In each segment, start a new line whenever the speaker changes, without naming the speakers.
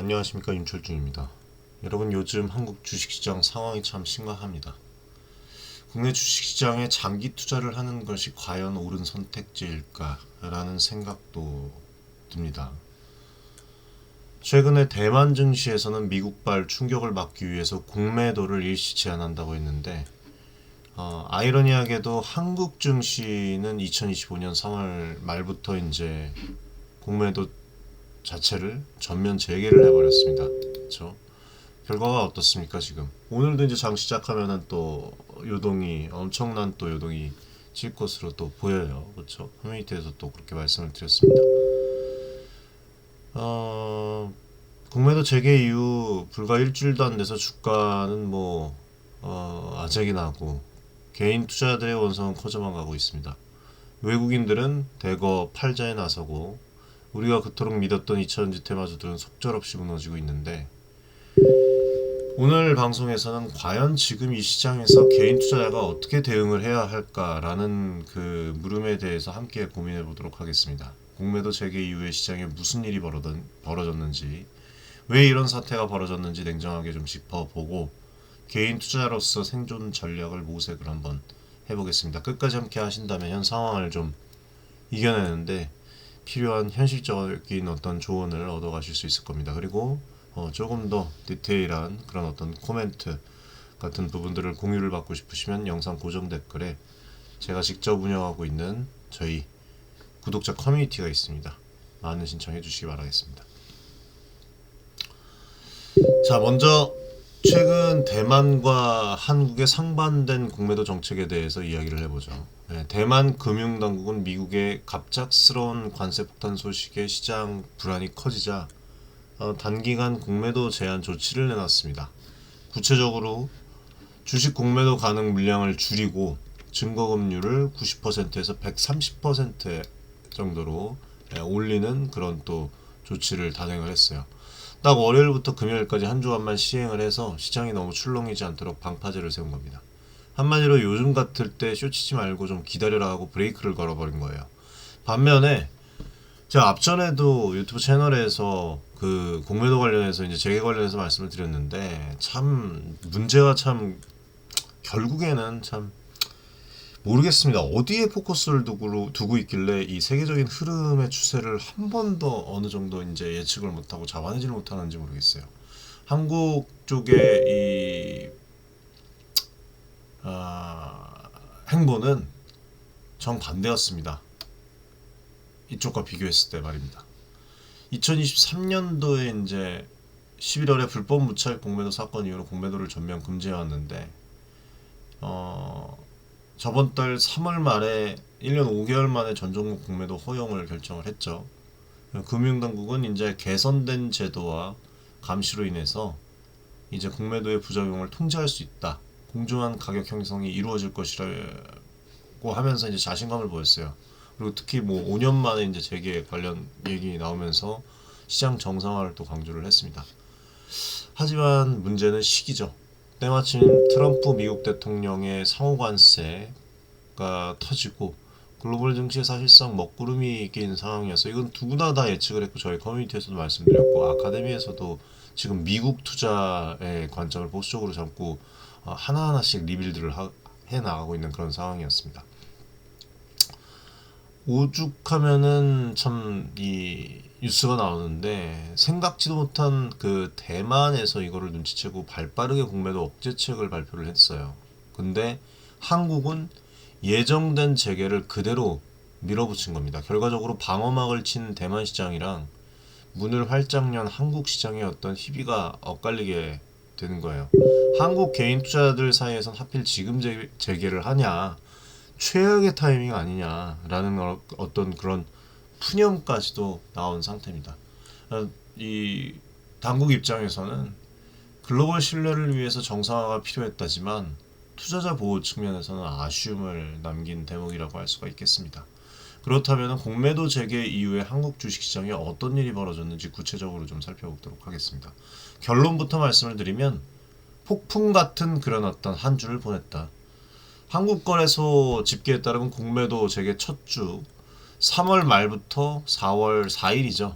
안녕하십니까, 윤철중입니다. 여러분, 요즘 한국 주식시장 상황이 참 심각합니다. 국내 주식시장에 장기 투자를 하는 것이 과연 옳은 선택지일까라는 생각도 듭니다. 최근에 대만 증시에서는 미국발 충격을 막기 위해서 공매도를 일시 제한한다고 했는데, 아이러니하게도 한국 증시는 2025년 3월 말부터 이제 공매도 자체를 전면 재개를 해버렸습니다. 그렇죠? 결과가 어떻습니까 지금? 오늘도 이제 장 시작하면은 또 요동이 엄청난 또 요동이 칠 것으로 또 보여요. 그렇죠? 커뮤니티에서 또 그렇게 말씀을 드렸습니다. 공매도 재개 이후 불과 일주일도 안 돼서 주가는 아작이 나고 개인 투자자들의 원성은 커져만 가고 있습니다. 외국인들은 대거 팔자에 나서고 우리가 그토록 믿었던 2차전지 테마주들은 속절없이 무너지고 있는데, 오늘 방송에서는 과연 지금 이 시장에서 개인 투자자가 어떻게 대응을 해야 할까라는 그 물음에 대해서 함께 고민해 보도록 하겠습니다. 공매도 재개 이후에 시장에 무슨 일이 벌어졌는지, 왜 이런 사태가 벌어졌는지 냉정하게 좀 짚어보고 개인 투자자로서 생존 전략을 모색을 한번 해보겠습니다. 끝까지 함께 하신다면 현 상황을 좀 이겨내는데 필요한 현실적인 어떤 조언을 얻어가실 수 있을 겁니다. 그리고 조금 더 디테일한 그런 어떤 코멘트 같은 부분들을 공유를 받고 싶으시면 영상 고정 댓글에 제가 직접 운영하고 있는 저희 구독자 커뮤니티가 있습니다. 많은 신청해 주시기 바라겠습니다. 자, 먼저 최근 대만과 한국의 상반된 공매도 정책에 대해서 이야기를 해보죠. 대만 금융당국은 미국의 갑작스러운 관세 폭탄 소식에 시장 불안이 커지자 단기간 공매도 제한 조치를 내놨습니다. 구체적으로 주식 공매도 가능 물량을 줄이고 증거금률을 90%에서 130% 정도로 올리는 그런 또 조치를 단행을 했어요. 딱 월요일부터 금요일까지 한 주간만 시행을 해서 시장이 너무 출렁이지 않도록 방파제를 세운 겁니다. 한마디로 요즘 같을 때 쇼치지 말고 좀 기다려라 하고 브레이크를 걸어버린 거예요. 반면에 제가 앞전에도 유튜브 채널에서 그 공매도 관련해서 이제 재개 관련해서 말씀을 드렸는데, 참 문제가 참 결국에는 참 모르겠습니다. 어디에 포커스를 두고 있길래 이 세계적인 흐름의 추세를 한 번도 어느 정도 이제 예측을 못하고 잡아내지를 못하는지 모르겠어요. 한국 쪽의 이 행보는 정반대였습니다. 이쪽과 비교했을 때 말입니다. 2023년도에 이제 11월에 불법 무차익 공매도 사건 이후로 공매도를 전면 금지해왔는데, 저번 달 3월 말에 1년 5개월 만에 전 종목 공매도 허용을 결정을 했죠. 금융당국은 이제 개선된 제도와 감시로 인해서 이제 공매도의 부작용을 통제할 수 있다, 공정한 가격 형성이 이루어질 것이라고 하면서 이제 자신감을 보였어요. 그리고 특히 5년 만에 이제 재개 관련 얘기 나오면서 시장 정상화를 또 강조를 했습니다. 하지만 문제는 시기죠. 때마침 트럼프 미국 대통령의 상호관세가 터지고 글로벌 증시에 사실상 먹구름이 낀 상황이어서 이건 누구나 다 예측을 했고, 저희 커뮤니티에서도 말씀드렸고 아카데미에서도 지금 미국 투자의 관점을 보수적으로 잡고 하나하나씩 리빌드를 해나가고 있는 그런 상황이었습니다. 오죽하면은 참 이 뉴스가 나오는데, 생각지도 못한 그 대만에서 이거를 눈치채고 발빠르게 공매도 억제책을 발표를 했어요. 근데 한국은 예정된 재개를 그대로 밀어붙인 겁니다. 결과적으로 방어막을 친 대만 시장이랑 문을 활짝 연 한국 시장의 어떤 희비가 엇갈리게 되는 거예요. 한국 개인 투자자들 사이에선 하필 지금 재개를 하냐, 최악의 타이밍 아니냐라는 어떤 그런 푸념까지도 나온 상태입니다. 이 당국 입장에서는 글로벌 신뢰를 위해서 정상화가 필요했다지만 투자자 보호 측면에서는 아쉬움을 남긴 대목이라고 할 수가 있겠습니다. 그렇다면 공매도 재개 이후에 한국 주식시장에 어떤 일이 벌어졌는지 구체적으로 좀 살펴보도록 하겠습니다. 결론부터 말씀을 드리면 폭풍 같은 그런 어떤 한 주를 보냈다. 한국거래소 집계에 따르면 공매도 재개 첫 주 3월 말부터 4월 4일이죠.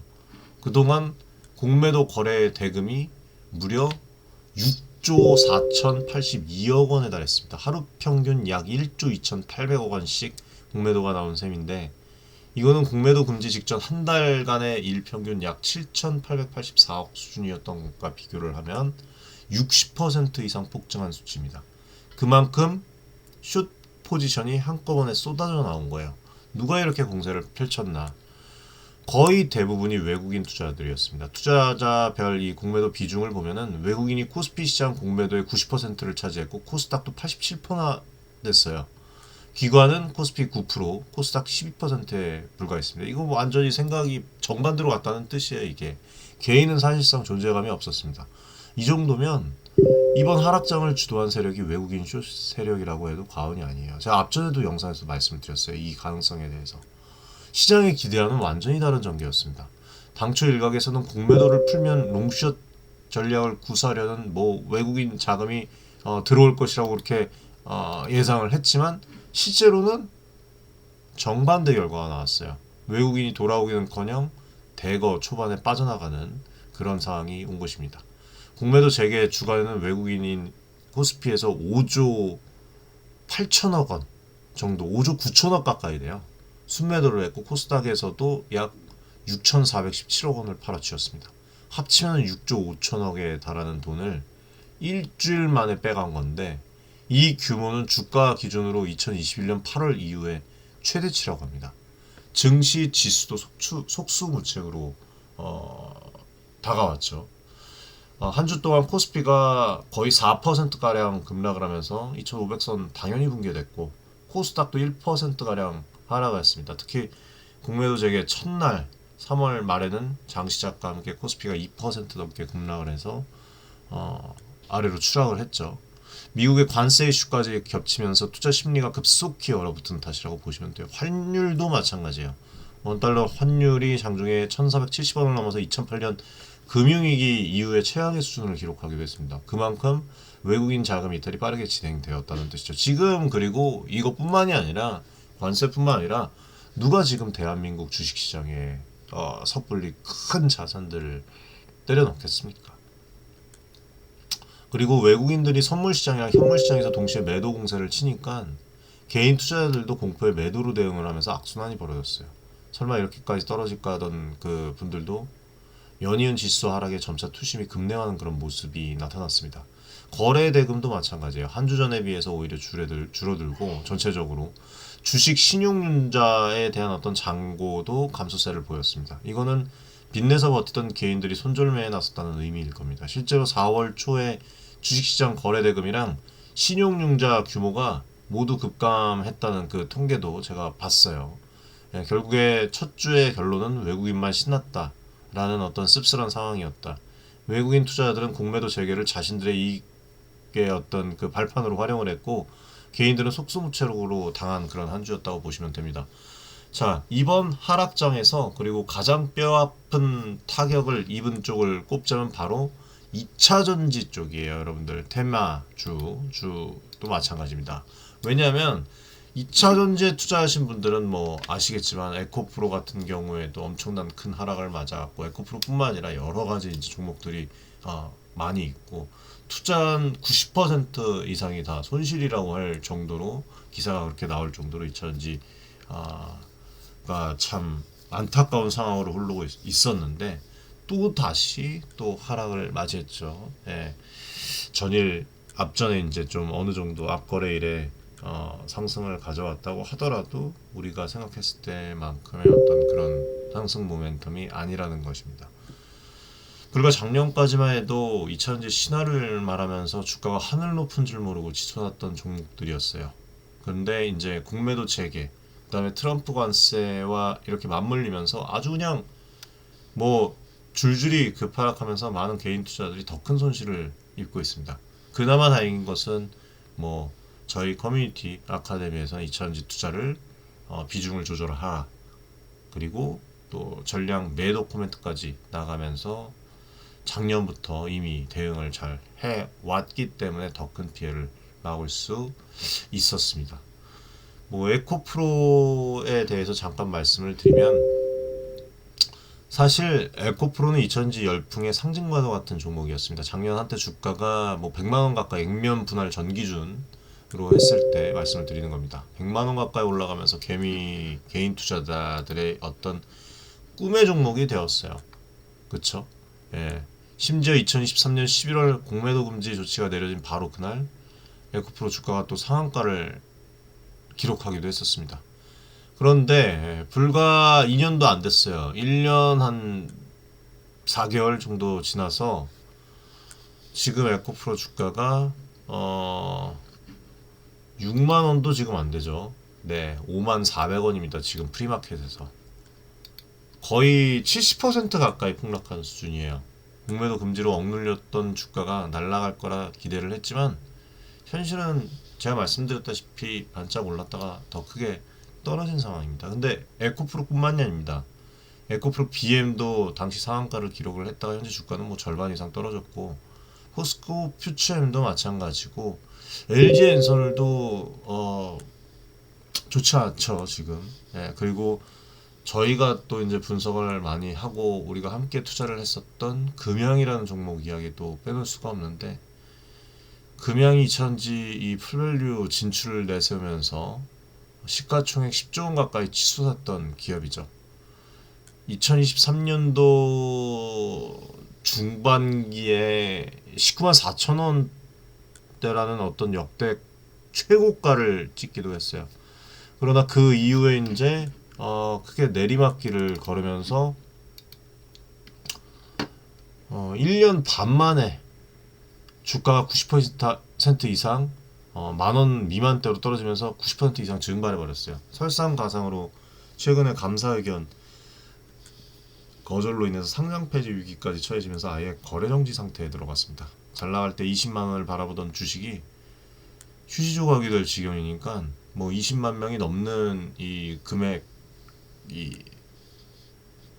그동안 공매도 거래 대금이 무려 6조 4,082억 원에 달했습니다. 하루 평균 약 1조 2,800억 원씩 공매도가 나온 셈인데 이거는 공매도 금지 직전 한 달간의 일평균 약 7,884억 수준이었던 것과 비교를 하면 60% 이상 폭증한 수치입니다. 그만큼 숏 포지션이 한꺼번에 쏟아져 나온 거예요. 누가 이렇게 공세를 펼쳤나? 거의 대부분이 외국인 투자자들이었습니다. 투자자별 이 공매도 비중을 보면은 외국인이 코스피 시장 공매도의 90%를 차지했고 코스닥도 87%나 됐어요. 기관은 코스피 9%, 코스닥 12%에 불과했습니다. 이거 뭐 완전히 생각이 정반대로 갔다는 뜻이에요. 이게 개인은 사실상 존재감이 없었습니다. 이 정도면 이번 하락장을 주도한 세력이 외국인 숏 세력이라고 해도 과언이 아니에요. 제가 앞전에도 영상에서 말씀드렸어요. 이 가능성에 대해서. 시장의 기대와는 완전히 다른 전개였습니다. 당초 일각에서는 공매도를 풀면 롱숏 전략을 구사하려는 뭐 외국인 자금이 들어올 것이라고 그렇게 예상을 했지만 실제로는 정반대 결과가 나왔어요. 외국인이 돌아오기는커녕 대거 초반에 빠져나가는 그런 상황이 온 것입니다. 공매도 재개 주가에는 외국인인 코스피에서 5조 8천억 원 정도, 5조 9천억 가까이 돼요. 순매도를 했고 코스닥에서도 약 6,417억 원을 팔아치웠습니다. 합치면 6조 5천억에 달하는 돈을 일주일 만에 빼간 건데 이 규모는 주가 기준으로 2021년 8월 이후에 최대치라고 합니다. 증시 지수도 속수무책으로 다가왔죠. 한 주 동안 코스피가 거의 4%가량 급락을 하면서 2,500선 당연히 붕괴됐고 코스닥도 1%가량 하락했습니다. 특히 공매도 재개 첫날 3월 말에는 장 시작과 함께 코스피가 2% 넘게 급락을 해서 아래로 추락을 했죠. 미국의 관세 이슈까지 겹치면서 투자 심리가 급속히 얼어붙은 탓이라고 보시면 돼요. 환율도 마찬가지예요. 원달러 환율이 장중에 1,470원을 넘어서 2008년 금융위기 이후에 최악의 수준을 기록하기도 했습니다. 그만큼 외국인 자금 이탈이 빠르게 진행되었다는 뜻이죠. 지금 그리고 이것뿐만이 아니라 관세뿐만 아니라 누가 지금 대한민국 주식시장에 섣불리 큰 자산들을 때려넣겠습니까? 그리고 외국인들이 선물시장이랑 현물시장에서 동시에 매도 공세를 치니까 개인 투자자들도 공포에 매도로 대응을 하면서 악순환이 벌어졌어요. 설마 이렇게까지 떨어질까 하던 그 분들도 연이은 지수 하락에 점차 투심이 급냉하는 그런 모습이 나타났습니다. 거래 대금도 마찬가지예요. 한 주 전에 비해서 오히려 줄어들고 전체적으로 주식 신용융자에 대한 어떤 잔고도 감소세를 보였습니다. 이거는 빚내서 버티던 개인들이 손절매에 나섰다는 의미일 겁니다. 실제로 4월 초에 주식시장 거래 대금이랑 신용융자 규모가 모두 급감했다는 그 통계도 제가 봤어요. 결국에 첫 주의 결론은 외국인만 신났다라는 어떤 씁쓸한 상황이었다. 외국인 투자자들은 공매도 재개를 자신들의 이익의 어떤 그 발판으로 활용을 했고 개인들은 속수무책으로 당한 그런 한 주였다고 보시면 됩니다. 자, 이번 하락장에서 그리고 가장 뼈아픈 타격을 입은 쪽을 꼽자면 바로 2차전지 쪽이에요. 여러분들 테마주도 마찬가지입니다. 왜냐하면 2차전지에 투자하신 분들은 뭐 아시겠지만 에코프로 같은 경우에도 엄청난 큰 하락을 맞아왔고 에코프로뿐만 아니라 여러 가지 이제 종목들이 많이 있고 투자한 90% 이상이 다 손실이라고 할 정도로 기사가 그렇게 나올 정도로 2차전지 가 참 안타까운 상황으로 흐르고 있었는데 또 다시 또 하락을 맞이했죠. 예. 전일 앞전에 이제 좀 어느 정도 앞거래일에 상승을 가져왔다고 하더라도 우리가 생각했을 때만큼의 어떤 그런 상승 모멘텀이 아니라는 것입니다. 불과 작년까지만 해도 2차전지 신화를 말하면서 주가가 하늘 높은 줄 모르고 치솟았던 종목들이었어요. 그런데 이제 공매도 재개, 그다음에 트럼프 관세와 이렇게 맞물리면서 아주 그냥 뭐 줄줄이 급하락하면서 많은 개인 투자자들이 더 큰 손실을 입고 있습니다. 그나마 다행인 것은 뭐 저희 커뮤니티 아카데미에서는 2차전지 투자를 비중을 조절하라, 그리고 또 전량 매도 코멘트까지 나가면서 작년부터 이미 대응을 잘 해왔기 때문에 더 큰 피해를 막을 수 있었습니다. 뭐 에코프로에 대해서 잠깐 말씀을 드리면 사실 에코프로는 2000지 열풍의 상징과도 같은 종목이었습니다. 작년 한때 주가가 뭐 100만 원 가까이 액면 분할 전 기준으로 했을 때 말씀을 드리는 겁니다. 100만 원 가까이 올라가면서 개인 투자자들의 어떤 꿈의 종목이 되었어요. 그쵸? 예. 심지어 2023년 11월 공매도 금지 조치가 내려진 바로 그날 에코프로 주가가 또 상한가를 기록하기도 했었습니다. 그런데 불과 2년도 안 됐어요. 1년 한 4개월 정도 지나서 지금 에코프로 주가가 6만 원도 지금 안 되죠. 네, 5만 400원입니다. 지금 프리마켓에서 거의 70% 가까이 폭락한 수준이에요. 공매도 금지로 억눌렸던 주가가 날아갈 거라 기대를 했지만 현실은 제가 말씀드렸다시피 반짝 올랐다가 더 크게 떨어진 상황입니다. 근데 에코프로뿐만이 아닙니다. 에코프로 BM도 당시 상한가를 기록을 했다가 현재 주가는 뭐 절반 이상 떨어졌고, 포스코 퓨처엠도 마찬가지고, LG엔솔도 좋지 않죠 지금. 예, 그리고 저희가 또 이제 분석을 많이 하고 우리가 함께 투자를 했었던 금양이라는 종목 이야기도 빼놓을 수가 없는데, 금양이 2000지 이 풀밸류 진출을 내세우면서 시가총액 10조 원 가까이 치솟았던 기업이죠. 2023년도 중반기에 19만 4천 원대라는 어떤 역대 최고가를 찍기도 했어요. 그러나 그 이후에 이제 크게 내리막길을 걸으면서 1년 반 만에 주가가 90% 이상 만원 미만대로 떨어지면서 90% 이상 증발해 버렸어요. 설상가상으로 최근에 감사의견 거절로 인해서 상장 폐지 위기까지 처해지면서 아예 거래 정지 상태에 들어갔습니다. 잘 나갈 때 20만 원을 바라보던 주식이 휴지 조각이 될 지경이니까 뭐 20만 명이 넘는 이 금액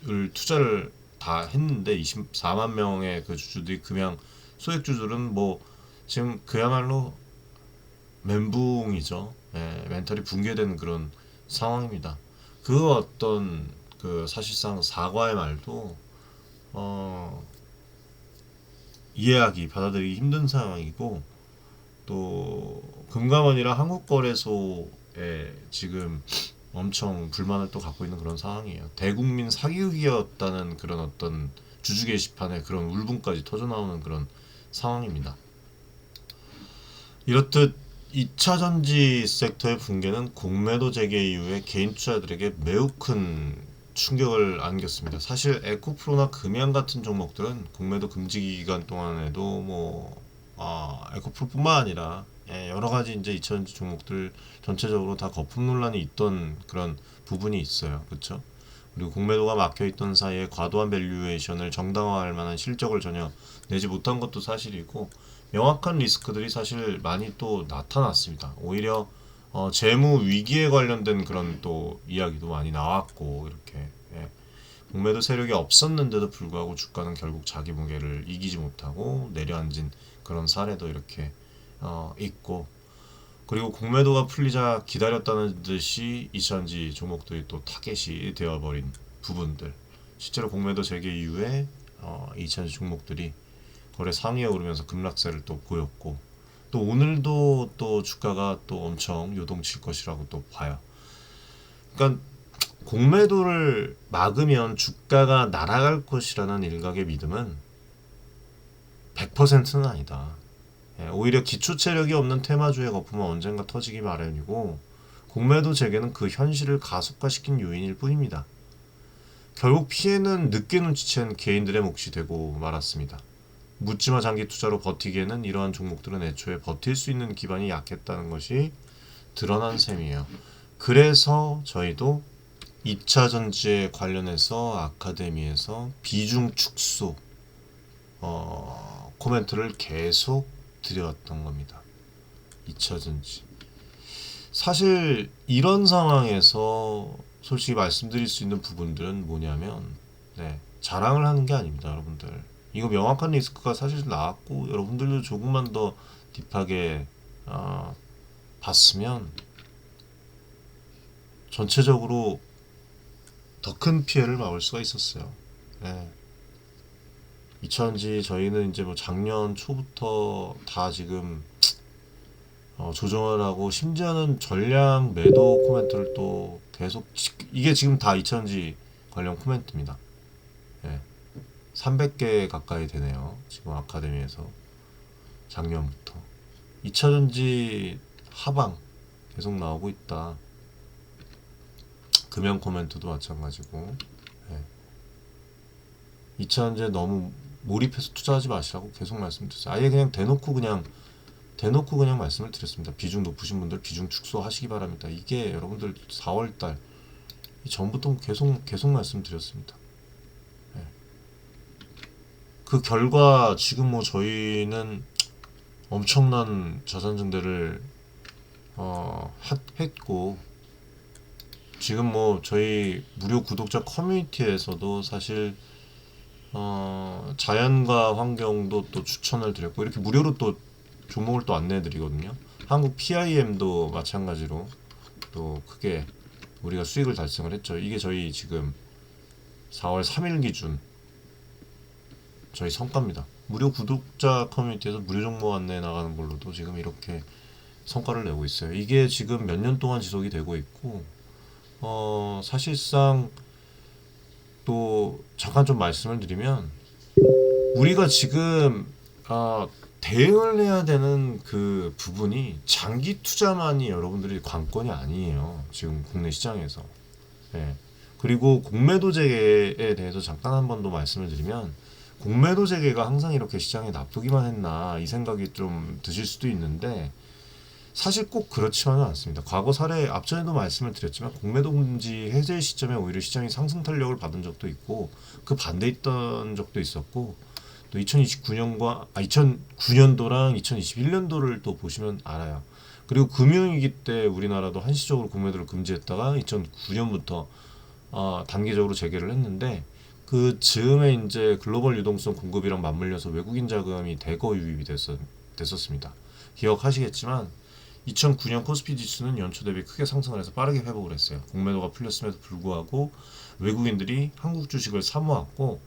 을 투자를 다 했는데 24만 명의 그 주주들이 금양 소액주들은 뭐 지금 그야말로 멘붕이죠. 예, 멘탈이 붕괴되는 그런 상황입니다. 그 어떤 그 사실상 사과의 말도 이해하기 받아들이기 힘든 상황이고, 또 금감원이랑 한국거래소에 지금 엄청 불만을 또 갖고 있는 그런 상황이에요. 대국민 사기극이었다는 그런 어떤 주주 게시판에 그런 울분까지 터져 나오는 그런 상황입니다. 이렇듯 2차 전지 섹터의 붕괴는 공매도 재개 이후에 개인 투자들에게 매우 큰 충격을 안겼습니다. 사실 에코프로나 금양 같은 종목들은 공매도 금지 기간 동안에도 에코프로뿐만 아니라 여러 가지 이제 2차 전지 종목들 전체적으로 다 거품 논란이 있던 그런 부분이 있어요. 그렇죠? 그리고 공매도가 막혀 있던 사이에 과도한 밸류에이션을 정당화할 만한 실적을 전혀 내지 못한 것도 사실이고, 명확한 리스크들이 사실 많이 또 나타났습니다. 오히려 재무 위기에 관련된 그런 또 이야기도 많이 나왔고, 이렇게 공매도 세력이 없었는데도 불구하고 주가는 결국 자기 무게를 이기지 못하고 내려앉은 그런 사례도 이렇게 있고, 그리고 공매도가 풀리자 기다렸다는 듯이 2차전지 종목들이 또 타겟이 되어버린 부분들, 실제로 공매도 재개 이후에 2차전지 종목들이 거래 상위에 오르면서 급락세를 또 보였고, 또 오늘도 또 주가가 또 엄청 요동칠 것이라고 또 봐요. 그러니까 공매도를 막으면 주가가 날아갈 것이라는 일각의 믿음은 100%는 아니다. 오히려 기초 체력이 없는 테마주의 거품은 언젠가 터지기 마련이고, 공매도 재개는 그 현실을 가속화시킨 요인일 뿐입니다. 결국 피해는 늦게 눈치챈 개인들의 몫이 되고 말았습니다. 묻지마 장기 투자로 버티기에는 이러한 종목들은 애초에 버틸 수 있는 기반이 약했다는 것이 드러난 셈이에요. 그래서 저희도 2차 전지에 관련해서 아카데미에서 비중 축소 코멘트를 계속 드려왔던 겁니다. 2차 전지. 사실 이런 상황에서 솔직히 말씀드릴 수 있는 부분들은 뭐냐면, 자랑을 하는 게 아닙니다, 여러분들. 이거 명확한 리스크가 사실 나왔고, 여러분들도 조금만 더 딥하게 봤으면 전체적으로 더 큰 피해를 막을 수가 있었어요. 예. 2차전지 저희는 이제 뭐 작년 초부터 다 지금 조정을 하고 심지어는 전량 매도 코멘트를 또 계속 이게 지금 다 2차전지 관련 코멘트입니다. 예. 300개 가까이 되네요. 지금 아카데미에서 작년부터 2차전지 하방 계속 나오고 있다. 금연 코멘트도 마찬가지고. 예. 2차전지에 너무 몰입해서 투자하지 마시라고 계속 말씀드렸어요. 아예 그냥 대놓고 그냥 말씀을 드렸습니다. 비중 높으신 분들 비중 축소하시기 바랍니다. 이게 여러분들 4월달 전부터 계속 말씀드렸습니다. 예. 그 결과 지금 뭐 저희는 엄청난 자산 증대를 했고 지금 뭐 저희 무료 구독자 커뮤니티에서도 사실 자연과 환경도 또 추천을 드렸고 이렇게 무료로 또 종목을 또 안내해 드리거든요. 한국 PIM도 마찬가지로 또 크게 우리가 수익을 달성을 했죠. 이게 저희 지금 4월 3일 기준 저희 성과입니다. 무료 구독자 커뮤니티에서 무료 정보 안내 나가는 걸로도 지금 이렇게 성과를 내고 있어요. 이게 지금 몇 년 동안 지속이 되고 있고 사실상 또 잠깐 좀 말씀을 드리면 우리가 지금 대응을 해야 되는 그 부분이 장기 투자만이 여러분들이 관건이 아니에요. 지금 국내 시장에서. 예. 그리고 공매도 재개에 대해서 잠깐 한 번 더 말씀을 드리면 공매도 재개가 항상 이렇게 시장에 놔두기만 했나 이 생각이 좀 드실 수도 있는데 사실 꼭 그렇지만은 않습니다. 과거 사례 앞전에도 말씀을 드렸지만 공매도 금지 해제 시점에 오히려 시장이 상승 탄력을 받은 적도 있고 그 반대했던 적도 있었고 또 2009년도랑 2021년도를 또 보시면 알아요. 그리고 금융위기 때 우리나라도 한시적으로 공매도를 금지했다가 2009년부터 단계적으로 재개를 했는데 그 즈음에 이제 글로벌 유동성 공급이랑 맞물려서 외국인 자금이 대거 유입이 됐었습니다. 기억하시겠지만 2009년 코스피 지수는 연초 대비 크게 상승을 해서 빠르게 회복을 했어요. 공매도가 풀렸음에도 불구하고 외국인들이 한국 주식을 사모았고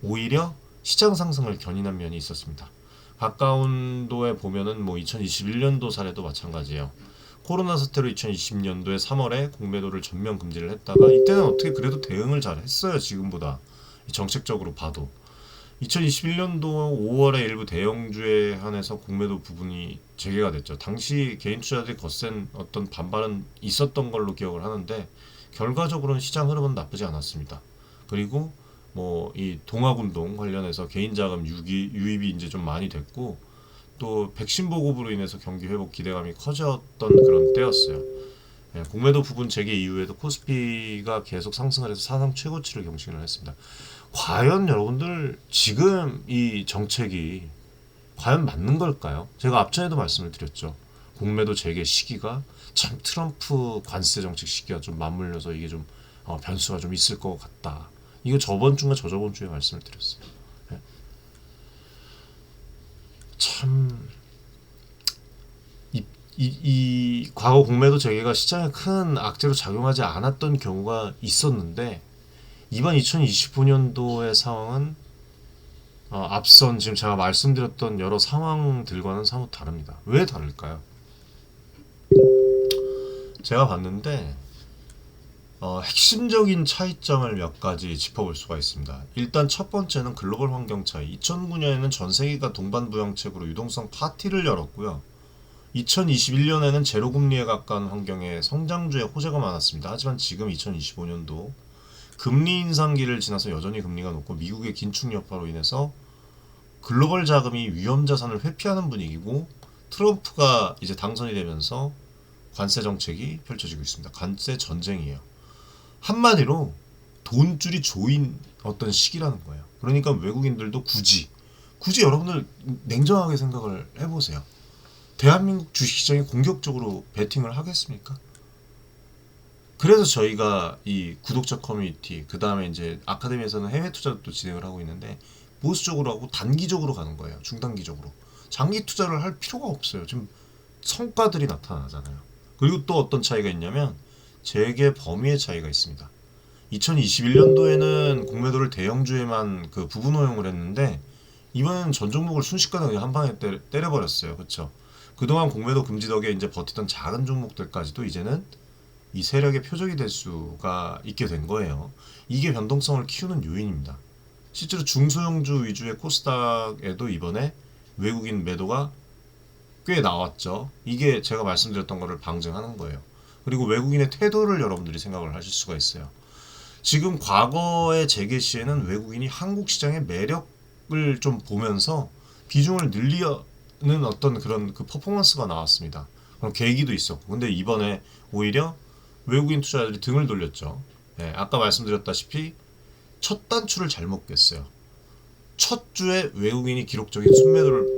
오히려 시장 상승을 견인한 면이 있었습니다. 가까운 도에 보면은 뭐 2021년도 사례도 마찬가지예요. 코로나 사태로 2020년도에 3월에 공매도를 전면 금지를 했다가 이때는 어떻게 그래도 대응을 잘 했어요. 지금보다 정책적으로 봐도 2021년도 5월에 일부 대형주에 한해서 공매도 부분이 재개가 됐죠. 당시 개인 투자들이 거센 어떤 반발은 있었던 걸로 기억을 하는데 결과적으로는 시장 흐름은 나쁘지 않았습니다. 그리고 뭐 이 동학운동 관련해서 개인 자금 유입이 이제 좀 많이 됐고 또 백신 보급으로 인해서 경기 회복 기대감이 커졌던 그런 때였어요. 예, 공매도 부분 재개 이후에도 코스피가 계속 상승을 해서 사상 최고치를 경신을 했습니다. 과연 여러분들 지금 이 정책이 과연 맞는 걸까요? 제가 앞전에도 말씀을 드렸죠. 공매도 재개 시기가 참 트럼프 관세 정책 시기가 좀 맞물려서 이게 좀 변수가 좀 있을 것 같다. 이거 저번 주인가 저저번 주에 말씀을 드렸어요. 예. 참 이 과거 공매도 재개가 시장에 큰 악재로 작용하지 않았던 경우가 있었는데 이번 2025년도의 상황은 앞선 지금 제가 말씀드렸던 여러 상황들과는 사뭇 다릅니다. 왜 다를까요? 제가 봤는데 핵심적인 차이점을 몇 가지 짚어볼 수가 있습니다. 일단 첫 번째는 글로벌 환경 차이. 2009년에는 전 세계가 동반부양책으로 유동성 파티를 열었고요. 2021년에는 제로금리에 가까운 환경에 성장주의 호재가 많았습니다. 하지만 지금 2025년도 금리 인상기를 지나서 여전히 금리가 높고 미국의 긴축 여파로 인해서 글로벌 자금이 위험 자산을 회피하는 분위기고 트럼프가 이제 당선이 되면서 관세 정책이 펼쳐지고 있습니다. 관세 전쟁이에요. 한마디로 돈줄이 조인 어떤 시기라는 거예요. 그러니까 외국인들도 굳이 여러분들 냉정하게 생각을 해보세요. 대한민국 주식시장에 공격적으로 베팅을 하겠습니까? 그래서 저희가 이 구독자 커뮤니티 그 다음에 이제 아카데미에서는 해외 투자도 진행을 하고 있는데 보수적으로 하고 단기적으로 가는 거예요. 중단기적으로. 장기 투자를 할 필요가 없어요. 지금 성과들이 나타나잖아요. 그리고 또 어떤 차이가 있냐면 재계 범위의 차이가 있습니다. 2021년도에는 공매도를 대형주에만 그 부분 허용을 했는데 이번에는 전 종목을 순식간에 그냥 한 방에 때려버렸어요. 그렇죠? 그동안 공매도 금지 덕에 이제 버티던 작은 종목들까지도 이제는 이 세력의 표적이 될 수가 있게 된 거예요. 이게 변동성을 키우는 요인입니다. 실제로 중소형주 위주의 코스닥에도 이번에 외국인 매도가 꽤 나왔죠. 이게 제가 말씀드렸던 거를 방증하는 거예요. 그리고 외국인의 태도를 여러분들이 생각을 하실 수가 있어요. 지금 과거의 재계 시에는 외국인이 한국 시장의 매력을 좀 보면서 비중을 늘리는 어떤 그런 그 퍼포먼스가 나왔습니다. 그런 계기도 있었고. 근데 이번에 오히려 외국인 투자자들이 등을 돌렸죠. 예, 아까 말씀드렸다시피 첫 단추를 잘못 꼈어요. 첫 주에 외국인이 기록적인 순매도를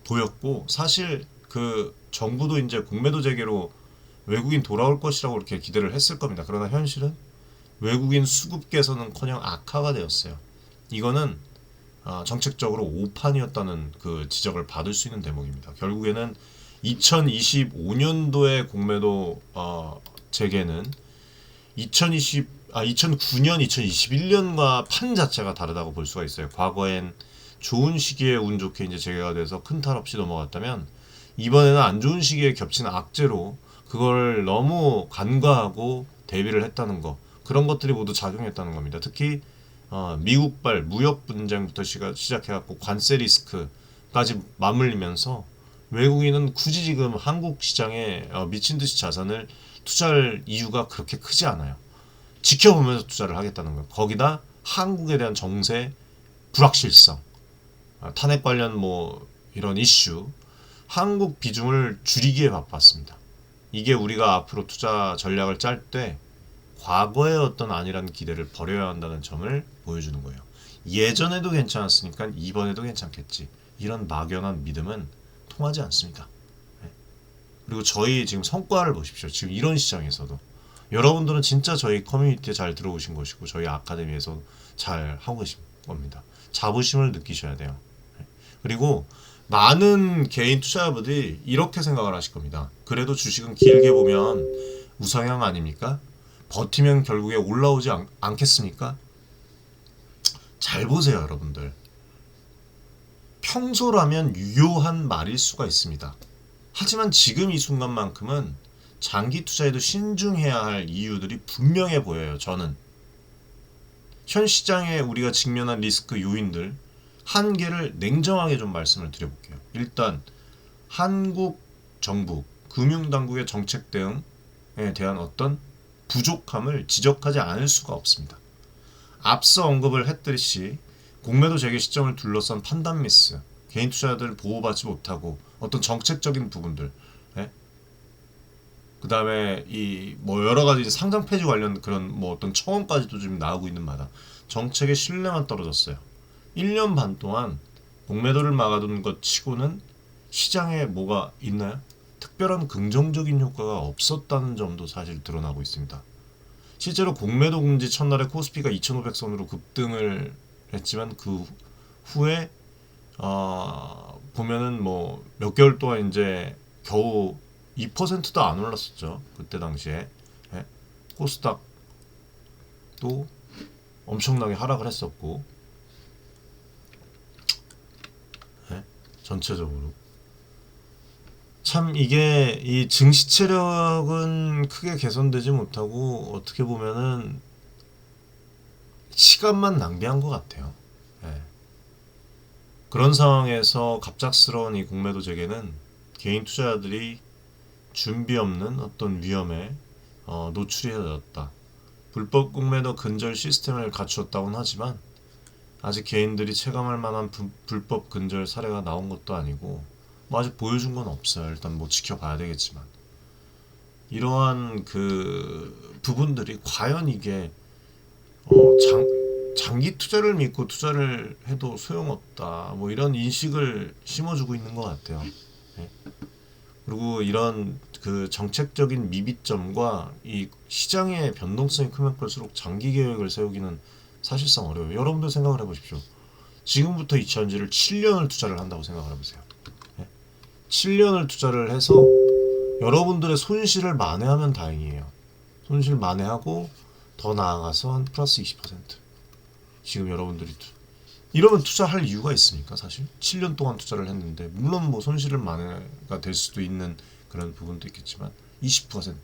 보였고 사실 그 정부도 이제 공매도 재개로 외국인 돌아올 것이라고 이렇게 기대를 했을 겁니다. 그러나 현실은 외국인 수급께서는커녕 악화가 되었어요. 이거는 정책적으로 오판이었다는 그 지적을 받을 수 있는 대목입니다. 결국에는 2025년도의 공매도 재개는 2009년, 2021년과 판 자체가 다르다고 볼 수가 있어요. 과거엔 좋은 시기에 운 좋게 이제 재개가 돼서 큰 탈 없이 넘어갔다면 이번에는 안 좋은 시기에 겹치는 악재로 그걸 너무 간과하고 대비를 했다는 거, 그런 것들이 모두 작용했다는 겁니다. 특히 미국발 무역 분쟁부터 시작해갖고 관세 리스크까지 맞물리면서 외국인은 굳이 지금 한국 시장에 미친 듯이 자산을 투자할 이유가 그렇게 크지 않아요. 지켜보면서 투자를 하겠다는 거예요. 거기다 한국에 대한 정세 불확실성, 탄핵 관련 뭐 이런 이슈, 한국 비중을 줄이기에 바빴습니다. 이게 우리가 앞으로 투자 전략을 짤 때 과거의 어떤 안일한 기대를 버려야 한다는 점을 보여주는 거예요. 예전에도 괜찮았으니까 이번에도 괜찮겠지. 이런 막연한 믿음은 통하지 않습니다. 네. 그리고 저희 지금 성과를 보십시오. 지금 이런 시장에서도 여러분들은 진짜 저희 커뮤니티에 잘 들어오신 것이고 저희 아카데미에서 잘 하고 계신 겁니다. 자부심을 느끼셔야 돼요. 네. 그리고 많은 개인 투자자분들이 이렇게 생각을 하실 겁니다. 그래도 주식은 길게 보면 우상향 아닙니까? 버티면 결국에 올라오지 않겠습니까? 잘 보세요, 여러분들. 평소라면 유효한 말일 수가 있습니다. 하지만 지금 이 순간만큼은 장기 투자에도 신중해야 할 이유들이 분명해 보여요. 저는 현 시장에 우리가 직면한 리스크 요인들 한 개를 냉정하게 좀 말씀을 드려볼게요. 일단 한국 정부, 금융당국의 정책 대응에 대한 어떤 부족함을 지적하지 않을 수가 없습니다. 앞서 언급을 했듯이 공매도 재개 시점을 둘러싼 판단 미스, 개인 투자자들을 보호받지 못하고 어떤 정책적인 부분들, 예? 그 다음에 이 뭐 여러 가지 상장 폐지 관련 그런 뭐 어떤 청원까지도 지금 나오고 있는 마당 정책의 신뢰만 떨어졌어요. 1년 반 동안 공매도를 막아둔 것 치고는 시장에 뭐가 있나요? 특별한 긍정적인 효과가 없었다는 점도 사실 드러나고 있습니다. 실제로 공매도 금지 첫날에 코스피가 2,500선으로 급등을 했지만 그 후에 보면은 뭐 몇 개월 동안 이제 겨우 2%도 안 올랐었죠. 그때 당시에 코스닥도 엄청나게 하락을 했었고 전체적으로 참 이게 이 증시 체력은 크게 개선되지 못하고 어떻게 보면은 시간만 낭비한 것 같아요. 그런 상황에서 갑작스러운 이 공매도 재개는 개인 투자자들이 준비 없는 어떤 위험에 노출이 되었다. 불법 공매도 근절 시스템을 갖추었다고는 하지만 아직 개인들이 체감할 만한 불법 근절 사례가 나온 것도 아니고 뭐 아직 보여준 건 없어요. 일단 뭐 지켜봐야 되겠지만 이러한 그 부분들이 과연 이게 장기 투자를 믿고 투자를 해도 소용없다 뭐 이런 인식을 심어주고 있는 것 같아요. 네. 그리고 이런 그 정책적인 미비점과 이 시장의 변동성이 크면 클수록 장기 계획을 세우기는 사실상 어려워요. 여러분들 생각을 해보십시오. 지금부터 2000지를 7년을 투자를 한다고 생각을 해보세요. 7년을 투자를 해서 여러분들의 손실을 만회하면 다행이에요. 손실 만회하고 더 나아가서 한 플러스 20%. 지금 여러분들이 이러면 투자할 이유가 있습니까? 사실 7년 동안 투자를 했는데 물론 뭐 손실을 만회가 될 수도 있는 그런 부분도 있겠지만 20%,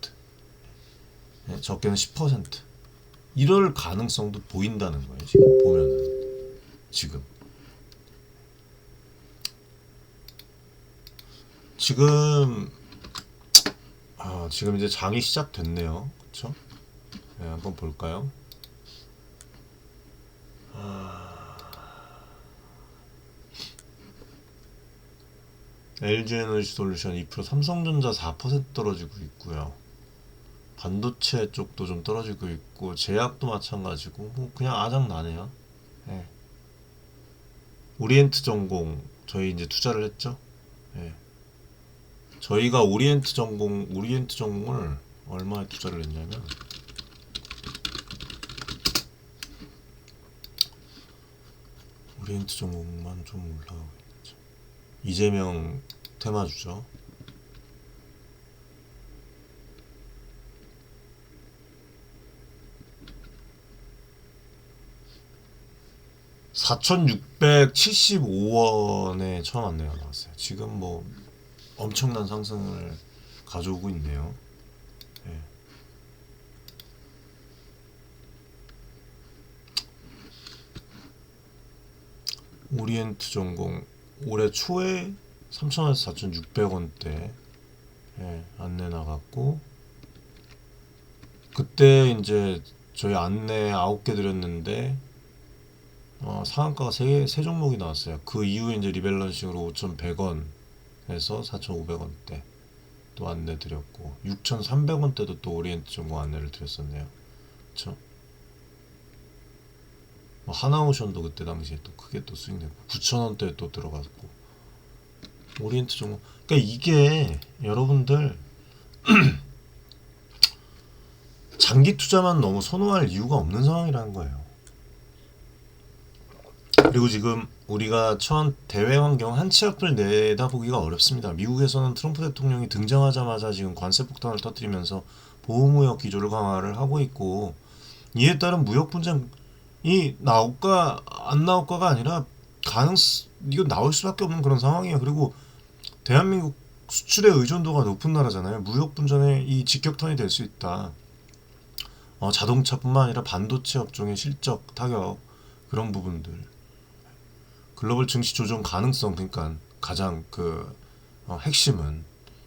적게는 10% 이럴 가능성도 보인다는 거예요. 지금 보면은 지금 이제 장이 시작됐네요. 그렇죠? 네, 한번 볼까요? LG에너지솔루션 2%, 삼성전자 4% 떨어지고 있고요. 반도체 쪽도 좀 떨어지고 있고 제약도 마찬가지고 뭐 그냥 아작나네요. 네. 오리엔트 전공 저희 이제 투자를 했죠. 네. 저희가 오리엔트 전공을 얼마에 투자를 했냐면 오리엔트 전공만 좀 올라가고 있죠. 이재명 테마주죠. (4,675원에) 처음 안내가 나왔어요. 지금 뭐 엄청난 상승을 가져오고 있네요. 네. 오리엔트 전공 올해 초에 3,000원에서 4,600원대 안내 나갔고, 그때 이제 저희 안내 9개 드렸는데 상한가가 세 종목이 나왔어요. 그 이후에 이제 리밸런싱으로 5,100원에서 4,500원대 또 안내 드렸고 6,300원대도 또 오리엔트 전공 안내를 드렸었네요. 그쵸? 하나오션도 그때 당시에 또 크게 또 수익내고 9,000원대 또 들어갔고 오리엔트 전공. 그러니까 이게 여러분들 장기 투자만 너무 선호할 이유가 없는 상황이라는 거예요. 그리고 지금 우리가 처한 대외 환경 한 치 앞을 내다보기가 어렵습니다. 미국에서는 트럼프 대통령이 등장하자마자 지금 관세 폭탄을 터뜨리면서 보호무역 기조를 강화를 하고 있고, 이에 따른 무역 분쟁이 나올까 안 나올까가 아니라 이거 나올 수밖에 없는 그런 상황이에요. 그리고 대한민국 수출의 의존도가 높은 나라잖아요. 무역 분쟁의 이 직격탄이 될 수 있다. 자동차뿐만 아니라 반도체 업종의 실적 타격, 그런 부분들, 글로벌 증시 조정 가능성, 그러니까 가장 핵심은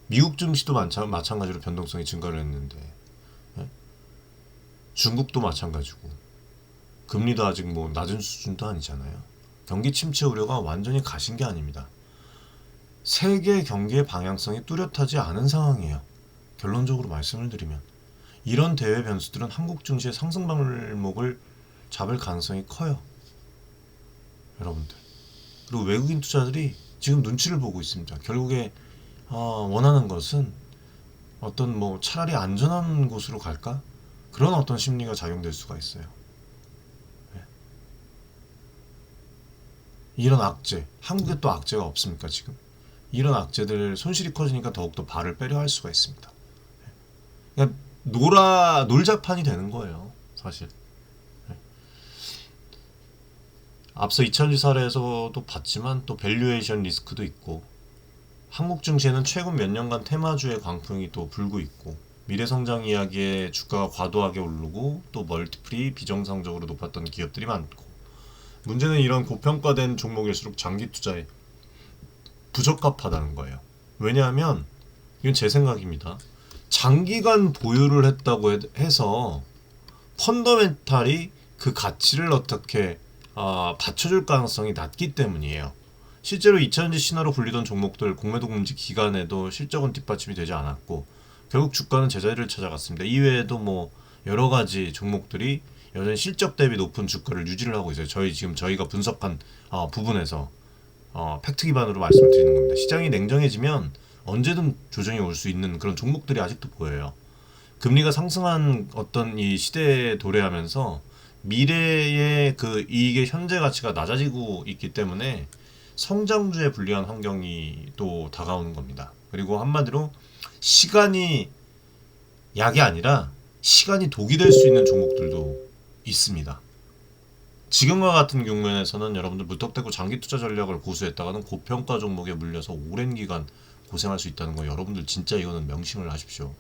미국 증시도 마찬가지로 변동성이 증가를 했는데, 중국도 마찬가지고 금리도 아직 뭐 낮은 수준도 아니잖아요. 경기 침체 우려가 완전히 가신 게 아닙니다. 세계 경기의 방향성이 뚜렷하지 않은 상황이에요. 결론적으로 말씀을 드리면 이런 대외 변수들은 한국 증시의 상승 발목을 잡을 가능성이 커요, 여러분들. 그리고 외국인 투자들이 지금 눈치를 보고 있습니다. 결국에 원하는 것은 어떤 뭐 차라리 안전한 곳으로 갈까? 그런 어떤 심리가 작용될 수가 있어요. 이런 악재, 한국에 또 악재가 없습니까 지금? 이런 악재들 손실이 커지니까 더욱더 발을 빼려 할 수가 있습니다. 그냥 놀자판이 되는 거예요, 사실. 앞서 이차전지 사례에서도 봤지만 또 밸류에이션 리스크도 있고, 한국 증시에는 최근 몇 년간 테마주의 광풍이 또 불고 있고, 미래성장 이야기에 주가가 과도하게 오르고 또 멀티플이 비정상적으로 높았던 기업들이 많고, 문제는 이런 고평가된 종목일수록 장기 투자에 부적합하다는 거예요. 왜냐하면 이건 제 생각입니다. 장기간 보유를 했다고 해서 펀더멘탈이 그 가치를 어떻게 받쳐줄 가능성이 낮기 때문이에요. 실제로 2차전지 신화로 불리던 종목들 공매도 금지 기간에도 실적은 뒷받침이 되지 않았고 결국 주가는 제자리를 찾아갔습니다. 이외에도 뭐 여러 가지 종목들이 여전히 실적 대비 높은 주가를 유지를 하고 있어요. 저희가 분석한 부분에서 팩트 기반으로 말씀을 드리는 겁니다. 시장이 냉정해지면 언제든 조정이 올 수 있는 그런 종목들이 아직도 보여요. 금리가 상승한 어떤 이 시대에 도래하면서 미래의 그 이익의 현재 가치가 낮아지고 있기 때문에 성장주에 불리한 환경이 또 다가오는 겁니다. 그리고 한마디로 시간이 약이 아니라 시간이 독이 될 수 있는 종목들도 있습니다. 지금과 같은 국면에서는 여러분들 무턱대고 장기 투자 전략을 고수했다가는 고평가 종목에 물려서 오랜 기간 고생할 수 있다는 거 여러분들 진짜 이거는 명심을 하십시오.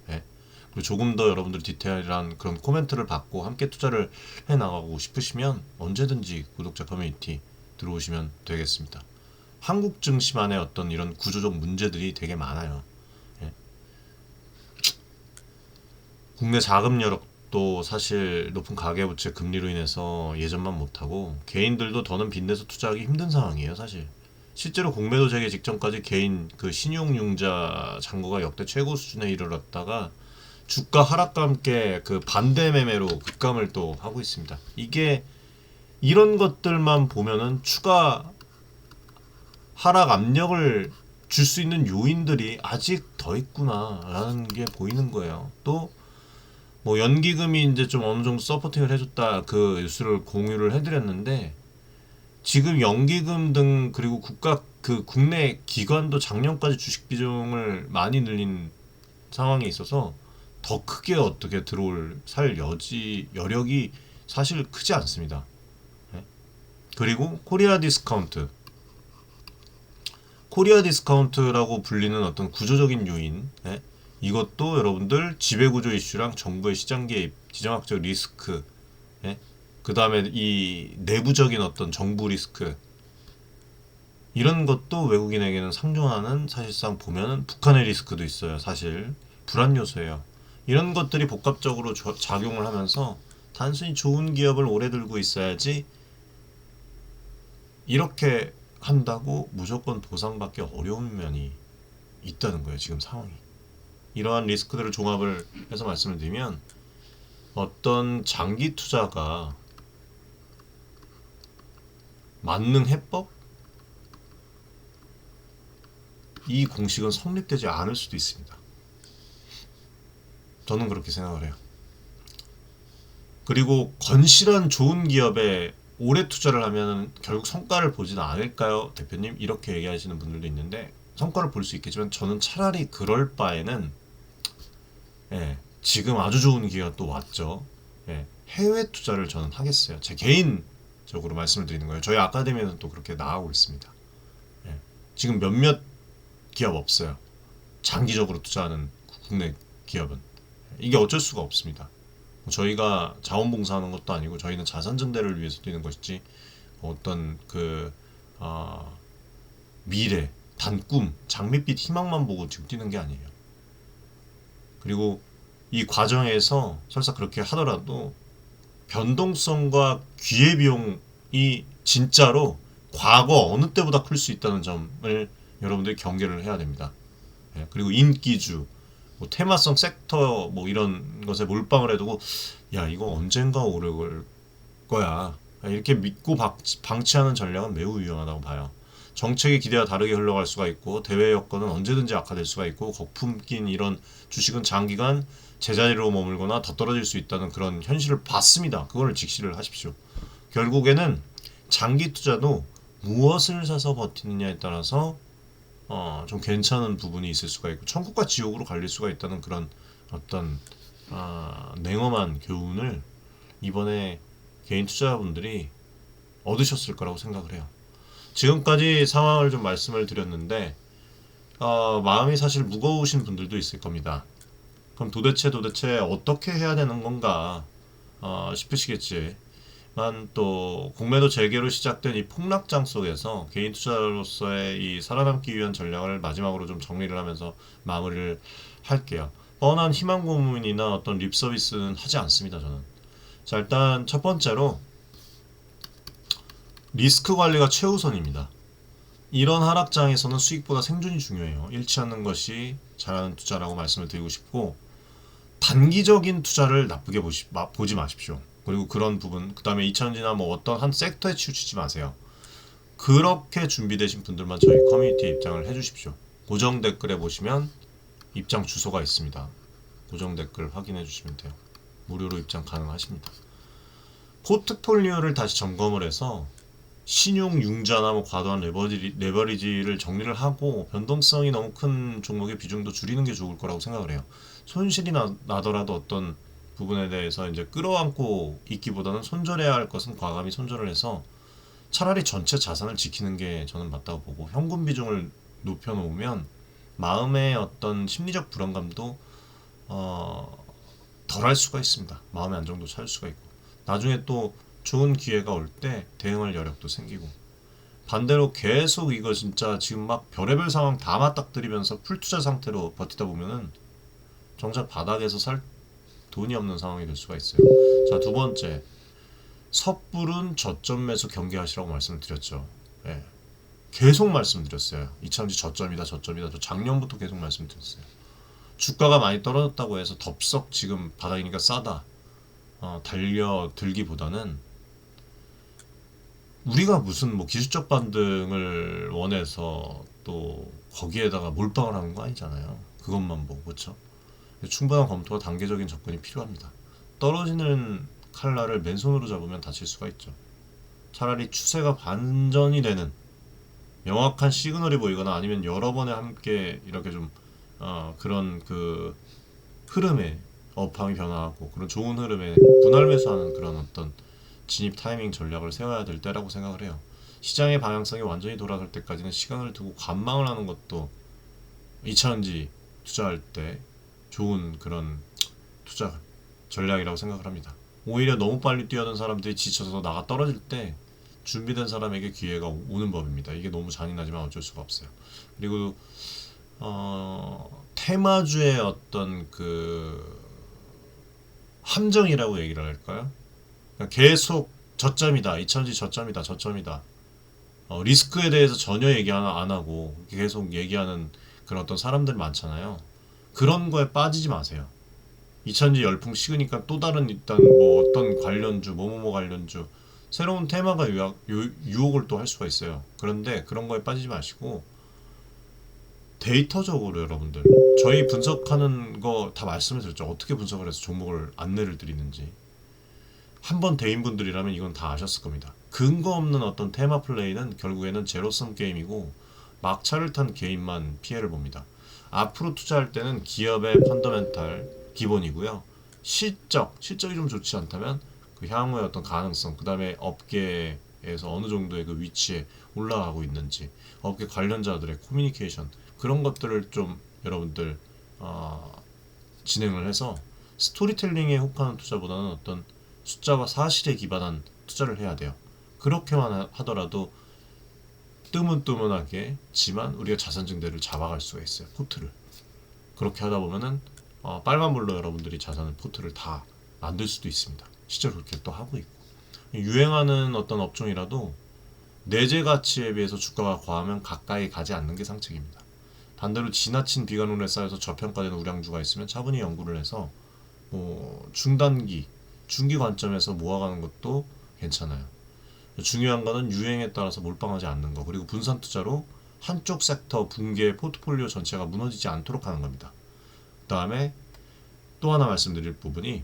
예? 그리고 조금 더 여러분들 디테일한 그런 코멘트를 받고 함께 투자를 해 나가고 싶으시면 언제든지 구독자 커뮤니티 들어오시면 되겠습니다. 한국 증시만의 어떤 이런 구조적 문제들이 되게 많아요. 예? 국내 자금 여력도 사실 높은 가계부채 금리로 인해서 예전만 못하고 개인들도 더는 빚내서 투자하기 힘든 상황이에요, 사실. 실제로 공매도 재개 직전까지 개인 그 신용융자 잔고가 역대 최고 수준에 이르렀다가 주가 하락과 함께 그 반대 매매로 급감을 또 하고 있습니다. 이게 이런 것들만 보면은 추가 하락 압력을 줄 수 있는 요인들이 아직 더 있구나라는 게 보이는 거예요. 또 뭐 연기금이 이제 좀 어느 정도 서포팅을 해줬다 그 뉴스를 공유를 해드렸는데 지금 연기금 등 그리고 국가 그 국내 기관도 작년까지 주식 비중을 많이 늘린 상황에 있어서 더 크게 어떻게 들어올 살 여력이 사실 크지 않습니다. 예? 그리고 코리아 디스카운트라고 불리는 어떤 구조적인 요인, 예? 이것도 여러분들 지배구조 이슈랑 정부의 시장 개입, 지정학적 리스크, 예? 그 다음에 이 내부적인 어떤 정부 리스크 이런 것도 외국인에게는 상존하는 사실상 보면은 북한의 리스크도 있어요. 사실 불안 요소예요. 이런 것들이 복합적으로 작용을 하면서 단순히 좋은 기업을 오래 들고 있어야지 이렇게 한다고 무조건 보상받기 어려운 면이 있다는 거예요. 지금 상황이. 이러한 리스크들을 종합을 해서 말씀을 드리면 어떤 장기 투자가 만능 해법? 이 공식은 성립되지 않을 수도 있습니다. 저는 그렇게 생각을 해요. 그리고 건실한 좋은 기업에 오래 투자를 하면 결국 성과를 보지는 않을까요? 대표님 이렇게 얘기하시는 분들도 있는데 성과를 볼 수 있겠지만 저는 차라리 그럴 바에는 지금 아주 좋은 기회가 또 왔죠. 해외 투자를 저는 하겠어요. 제 개인적으로 말씀을 드리는 거예요. 저희 아카데미에는 또 그렇게 나가고 있습니다. 지금 몇몇 기업 없어요. 장기적으로 투자하는 국내 기업은. 이게 어쩔 수가 없습니다. 저희가 자원봉사하는 것도 아니고 저희는 자산 증대를 위해서 뛰는 것이지 어떤 그 미래, 단꿈, 장밋빛 희망만 보고 지금 뛰는 게 아니에요. 그리고 이 과정에서 설사 그렇게 하더라도 변동성과 기회비용이 진짜로 과거 어느 때보다 클 수 있다는 점을 여러분들이 경계를 해야 됩니다. 그리고 인기주, 뭐 테마성 섹터 뭐 이런 것에 몰빵을 해두고 야 이거 언젠가 오를 거야 이렇게 믿고 방치하는 전략은 매우 위험하다고 봐요. 정책의 기대와 다르게 흘러갈 수가 있고 대외 여건은 언제든지 악화될 수가 있고 거품 낀 이런 주식은 장기간 제자리로 머물거나 더 떨어질 수 있다는 그런 현실을 봤습니다. 그걸 직시를 하십시오. 결국에는 장기 투자도 무엇을 사서 버티느냐에 따라서 좀 괜찮은 부분이 있을 수가 있고 천국과 지옥으로 갈릴 수가 있다는 그런 어떤 냉엄한 교훈을 이번에 개인 투자자분들이 얻으셨을 거라고 생각을 해요. 지금까지 상황을 좀 말씀을 드렸는데 마음이 사실 무거우신 분들도 있을 겁니다. 그럼 도대체 어떻게 해야 되는 건가 싶으시겠지만 또 공매도 재개로 시작된 이 폭락장 속에서 개인 투자로서의 이 살아남기 위한 전략을 마지막으로 좀 정리를 하면서 마무리를 할게요. 뻔한 희망 고문이나 어떤 립 서비스는 하지 않습니다. 저는. 자, 일단 첫 번째로 리스크 관리가 최우선입니다. 이런 하락장에서는 수익보다 생존이 중요해요. 잃지 않는 것이 잘하는 투자라고 말씀을 드리고 싶고 단기적인 투자를 나쁘게 보지 마십시오. 그리고 그런 부분, 그 다음에 2000지나 뭐 어떤 한 섹터에 치우치지 마세요. 그렇게 준비되신 분들만 저희 커뮤니티에 입장을 해주십시오. 고정 댓글에 보시면 입장 주소가 있습니다. 고정 댓글 확인해 주시면 돼요. 무료로 입장 가능하십니다. 포트폴리오를 다시 점검을 해서 신용 융자나 뭐 과도한 레버리지를 정리를 하고 변동성이 너무 큰 종목의 비중도 줄이는 게 좋을 거라고 생각을 해요. 손실이 나더라도 어떤 부분에 대해서 이제 끌어안고 있기보다는 손절해야 할 것은 과감히 손절을 해서 차라리 전체 자산을 지키는 게 저는 맞다고 보고, 현금 비중을 높여놓으면 마음의 어떤 심리적 불안감도 덜할 수가 있습니다. 마음의 안정도 찾을 수가 있고, 나중에 또 좋은 기회가 올 때 대응할 여력도 생기고, 반대로 계속 이거 진짜 지금 막 별의별 상황 다 맞닥뜨리면서 풀투자 상태로 버티다 보면은 정작 바닥에서 살 돈이 없는 상황이 될 수가 있어요. 자, 두 번째, 섣부른 저점 매수 경계하시라고 말씀을 드렸죠. 예. 계속 말씀드렸어요. 2차전지 저점이다, 저점이다. 저 작년부터 계속 말씀드렸어요. 주가가 많이 떨어졌다고 해서 덥석 지금 바닥이니까 싸다 달려들기보다는, 우리가 무슨 뭐 기술적 반등을 원해서 또 거기에다가 몰빵을 하는 거 아니잖아요. 그것만 보고, 그렇죠? 충분한 검토와 단계적인 접근이 필요합니다. 떨어지는 칼날을 맨손으로 잡으면 다칠 수가 있죠. 차라리 추세가 반전이 되는 명확한 시그널이 보이거나, 아니면 여러 번에 함께 이렇게 좀 그런 그 흐름에 업황이 변화하고 그런 좋은 흐름에 분할 매수하는 그런 어떤 진입 타이밍 전략을 세워야 될 때라고 생각을 해요. 시장의 방향성이 완전히 돌아설 때까지는 시간을 두고 관망을 하는 것도 2차전지 투자할 때 좋은 그런 투자 전략이라고 생각을 합니다. 오히려 너무 빨리 뛰어든 사람들이 지쳐서 나가 떨어질 때 준비된 사람에게 기회가 오는 법입니다. 이게 너무 잔인하지만 어쩔 수가 없어요. 그리고 테마주의 어떤 그 함정이라고 얘기를 할까요? 그러니까 계속 저점이다, 2차전지 저점이다, 저점이다. 리스크에 대해서 전혀 얘기 안 하고 계속 얘기하는 그런 어떤 사람들 많잖아요. 그런 거에 빠지지 마세요. 2차전지 열풍 식으니까 또 다른 일단 뭐 어떤 관련주, 뭐뭐뭐 관련주 새로운 테마가 유혹을 또 할 수가 있어요. 그런데 그런 거에 빠지지 마시고 데이터적으로 여러분들, 저희 분석하는 거 다 말씀을 드렸죠. 어떻게 분석을 해서 종목을 안내를 드리는지. 한번 대인분들이라면 이건 다 아셨을 겁니다. 근거 없는 어떤 테마 플레이는 결국에는 제로섬 게임이고, 막차를 탄 개인만 피해를 봅니다. 앞으로 투자할 때는 기업의 펀더멘탈 기본이고요. 실적이 좀 좋지 않다면 그 향후의 어떤 가능성, 그 다음에 업계에서 어느 정도의 그 위치에 올라가고 있는지, 업계 관련자들의 커뮤니케이션, 그런 것들을 좀 여러분들 진행을 해서 스토리텔링에 혹하는 투자보다는 어떤 숫자와 사실에 기반한 투자를 해야 돼요. 그렇게만 하더라도 뜨문뜨문하게지만 우리가 자산 증대를 잡아갈 수가 있어요. 포트를. 그렇게 하다 보면은 빨간불로 여러분들이 자산을 포트를 다 만들 수도 있습니다. 실제로 그렇게 또 하고 있고, 유행하는 어떤 업종이라도 내재 가치에 비해서 주가가 과하면 가까이 가지 않는 게 상책입니다. 반대로 지나친 비관론에 쌓여서 저평가되는 우량주가 있으면 차분히 연구를 해서 중단기, 중기 관점에서 모아가는 것도 괜찮아요. 중요한 거는 유행에 따라서 몰빵하지 않는 거, 그리고 분산 투자로 한쪽 섹터 붕괴 포트폴리오 전체가 무너지지 않도록 하는 겁니다. 그 다음에 또 하나 말씀드릴 부분이,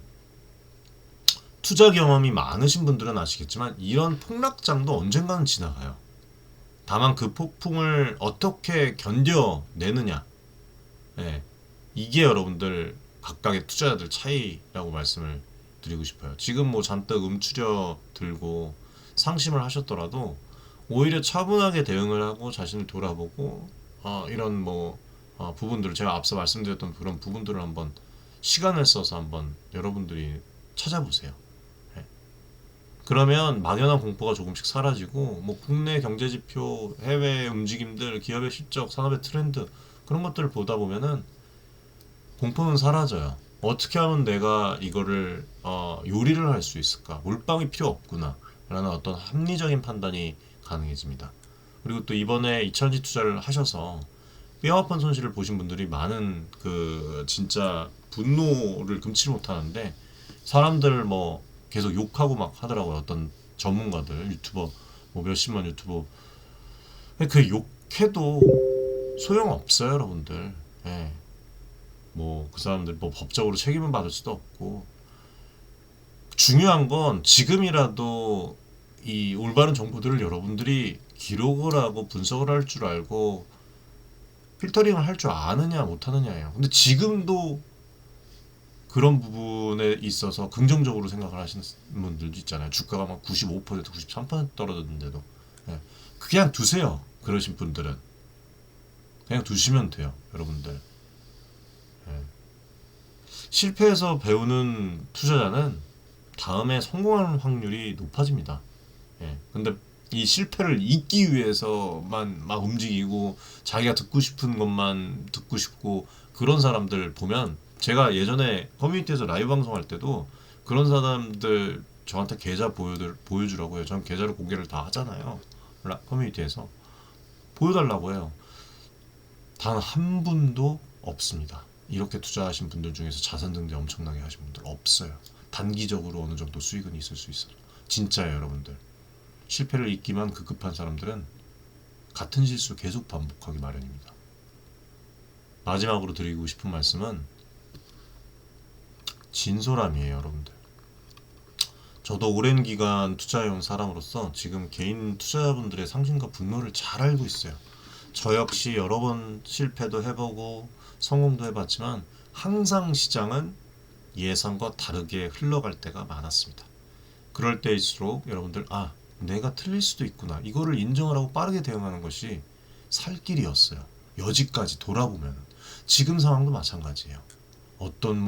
투자 경험이 많으신 분들은 아시겠지만 이런 폭락장도 언젠가는 지나가요. 다만 그 폭풍을 어떻게 견뎌내느냐, 네, 이게 여러분들 각각의 투자자들 차이라고 말씀을 드리고 싶어요. 지금 뭐 잔뜩 음추려 들고 상심을 하셨더라도 오히려 차분하게 대응을 하고 자신을 돌아보고 이런 부분들을, 제가 앞서 말씀드렸던 그런 부분들을 한번 시간을 써서 한번 여러분들이 찾아보세요. 네. 그러면 막연한 공포가 조금씩 사라지고, 뭐 국내 경제 지표, 해외 움직임들, 기업의 실적, 산업의 트렌드, 그런 것들을 보다 보면은 공포는 사라져요. 어떻게 하면 내가 이거를 요리를 할 수 있을까? 몰빵이 필요 없구나 라는 어떤 합리적인 판단이 가능해집니다. 그리고 또 이번에 2차전지 투자를 하셔서 뼈아픈 손실을 보신 분들이 많은, 그 진짜 분노를 금치 못하는데, 사람들 뭐 계속 욕하고 막 하더라고요. 어떤 전문가들, 유튜버, 뭐 몇십만 유튜버. 그 욕해도 소용없어요, 여러분들. 예. 뭐 그 사람들 뭐 법적으로 책임을 받을 수도 없고, 중요한 건 지금이라도 이 올바른 정보들을 여러분들이 기록을 하고 분석을 할 줄 알고 필터링을 할 줄 아느냐 못하느냐예요. 근데 지금도 그런 부분에 있어서 긍정적으로 생각을 하시는 분들도 있잖아요. 주가가 막 95%, 93% 떨어졌는데도 예. 그냥 두세요. 그러신 분들은 그냥 두시면 돼요, 여러분들. 예. 실패해서 배우는 투자자는 다음에 성공하는 확률이 높아집니다. 예. 근데 이 실패를 잊기 위해서만 막 움직이고 자기가 듣고 싶은 것만 듣고 싶고 그런 사람들 보면 제가 예전에 커뮤니티에서 라이브 방송할 때도 그런 사람들 저한테 계좌 보여주라고 해요. 전 계좌를 공개를 다 하잖아요. 커뮤니티에서 보여달라고 해요. 단 한 분도 없습니다. 이렇게 투자하신 분들 중에서 자산 증대 엄청나게 하신 분들 없어요. 단기적으로 어느 정도 수익은 있을 수 있어요. 진짜예요, 여러분들. 실패를 잊기만 급급한 사람들은 같은 실수 계속 반복하기 마련입니다. 마지막으로 드리고 싶은 말씀은 진솔함이에요, 여러분들. 저도 오랜 기간 투자해온 사람으로서 지금 개인 투자자분들의 상심과 분노를 잘 알고 있어요. 저 역시 여러 번 실패도 해보고 성공도 해봤지만 항상 시장은 예상과 다르게 흘러갈 때가 많았습니다. 그럴 때일수록 여러분들 내가 틀릴 수도 있구나 이거를 인정을 하고 빠르게 대응하는 것이 살 길이었어요. 여지까지 돌아보면 지금 상황도 마찬가지예요. 어떤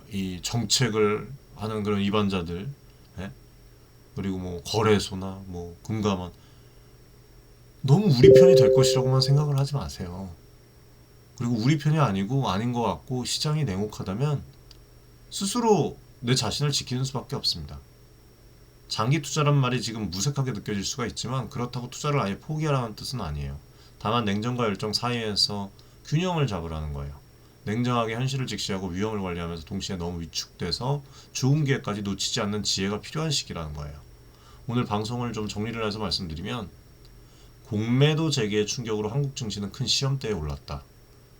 이 정책을 하는 그런 이반자들 그리고 거래소나 금감원 너무 우리 편이 될 것이라고만 생각을 하지 마세요. 그리고 우리 편이 아니고 아닌 것 같고 시장이 냉혹하다면 스스로 내 자신을 지키는 수밖에 없습니다. 장기 투자란 말이 지금 무색하게 느껴질 수가 있지만 그렇다고 투자를 아예 포기하라는 뜻은 아니에요. 다만 냉정과 열정 사이에서 균형을 잡으라는 거예요. 냉정하게 현실을 직시하고 위험을 관리하면서 동시에 너무 위축돼서 좋은 기회까지 놓치지 않는 지혜가 필요한 시기라는 거예요. 오늘 방송을 좀 정리를 해서 말씀드리면 공매도 재개의 충격으로 한국 증시는 큰 시험대에 올랐다.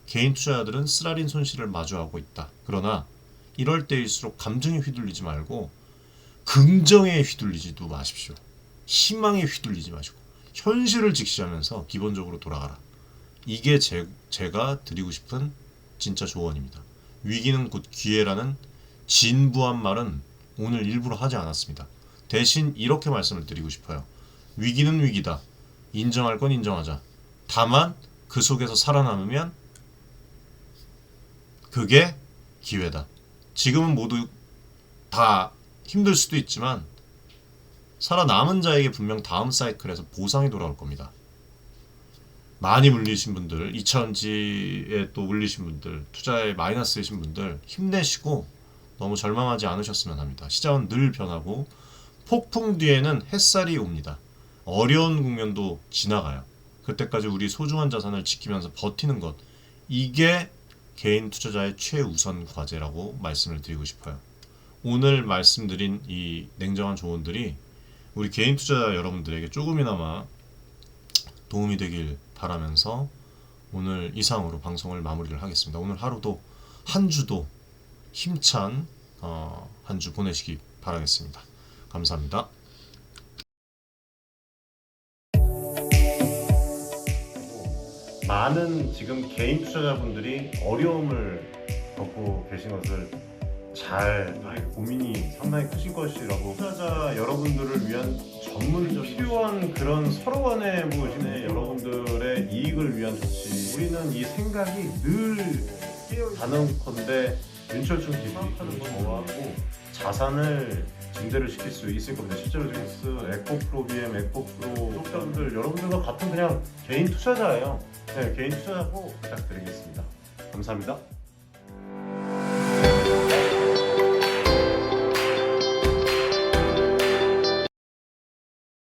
개인 투자자들은 쓰라린 손실을 마주하고 있다. 그러나 이럴 때일수록 감정에 휘둘리지 말고 긍정에 휘둘리지도 마십시오. 희망에 휘둘리지 마시고 현실을 직시하면서 기본적으로 돌아가라. 이게 제가 드리고 싶은 진짜 조언입니다. 위기는 곧 기회라는 진부한 말은 오늘 일부러 하지 않았습니다. 대신 이렇게 말씀을 드리고 싶어요. 위기는 위기다. 인정할 건 인정하자. 다만 그 속에서 살아남으면 그게 기회다. 지금은 모두 다 힘들 수도 있지만 살아남은 자에게 분명 다음 사이클에서 보상이 돌아올 겁니다. 많이 물리신 분들, 2차전지에 또 물리신 분들, 투자에 마이너스이신 분들 힘내시고 너무 절망하지 않으셨으면 합니다. 시장은 늘 변하고 폭풍 뒤에는 햇살이 옵니다. 어려운 국면도 지나가요. 그때까지 우리 소중한 자산을 지키면서 버티는 것, 이게 개인 투자자의 최우선 과제라고 말씀을 드리고 싶어요. 오늘 말씀드린 이 냉정한 조언들이 우리 개인 투자자 여러분들에게 조금이나마 도움이 되길 바라면서 오늘 이상으로 방송을 마무리를 하겠습니다. 오늘 하루도 한 주도 힘찬 한 주 보내시기 바라겠습니다. 감사합니다. 많은 지금 개인 투자자분들이 어려움을 겪고 계신 것을 잘 고민이 상당히 크신 것이라고 투자자 여러분들을 위한 전문적인 필요한 그런 서로 간의 여러분들의 이익을 위한 조치 우리는 이 생각이 늘 단언컨대 윤철중 기술이 저하고 자산을 증대를 시킬 수 있을 겁니다. 실제로 지금 에코프로 BM, 에코프로 구독자분들 여러분들과 같은 그냥 개인 투자자예요. 네, 개인 투자자고 부탁드리겠습니다. 감사합니다.